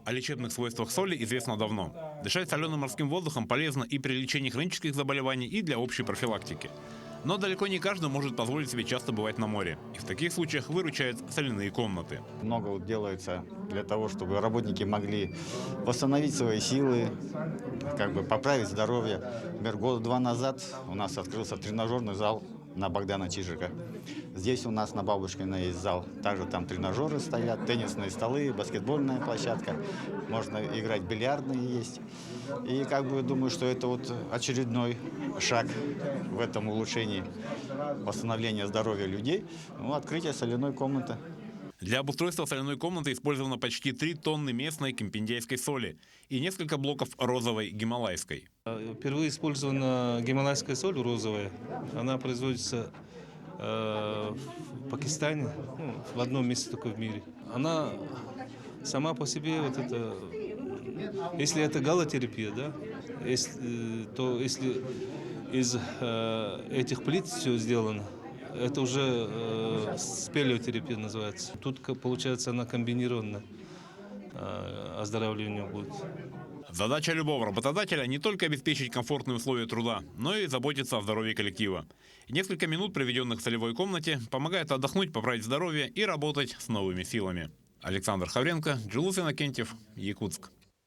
О лечебных свойствах соли известно давно. Дышать соленым морским воздухом полезно и при лечении хронических заболеваний, и для общей профилактики. Но далеко не каждый может позволить себе часто бывать на море. И в таких случаях выручают соляные комнаты. Много делается для того, чтобы работники могли восстановить свои силы, поправить здоровье. Например, года 2 назад у нас открылся тренажерный зал на Богдана Чижика. Здесь у нас на Бабушкина есть зал. Также там тренажеры стоят, теннисные столы, баскетбольная площадка. Можно играть бильярдные есть. И думаю, что это очередной шаг в этом улучшении восстановления здоровья людей. Открытие соляной комнаты. Для обустройства соляной комнаты использовано почти 3 тонны местной кемпиндейской соли и несколько блоков розовой гималайской. Впервые использована гималайская соль розовая. Она производится в Пакистане, в одном месте только в мире. Она сама по себе, если это галотерапия, да, то если из этих плит все сделано, это уже спелеотерапия называется. Тут, получается, она комбинированная, оздоровление будет. Задача любого работодателя не только обеспечить комфортные условия труда, но и заботиться о здоровье коллектива. И несколько минут, проведенных в солевой комнате, помогает отдохнуть, поправить здоровье и работать с новыми силами. Александр Хавренко, Джилус Иннокентьев, Якутск.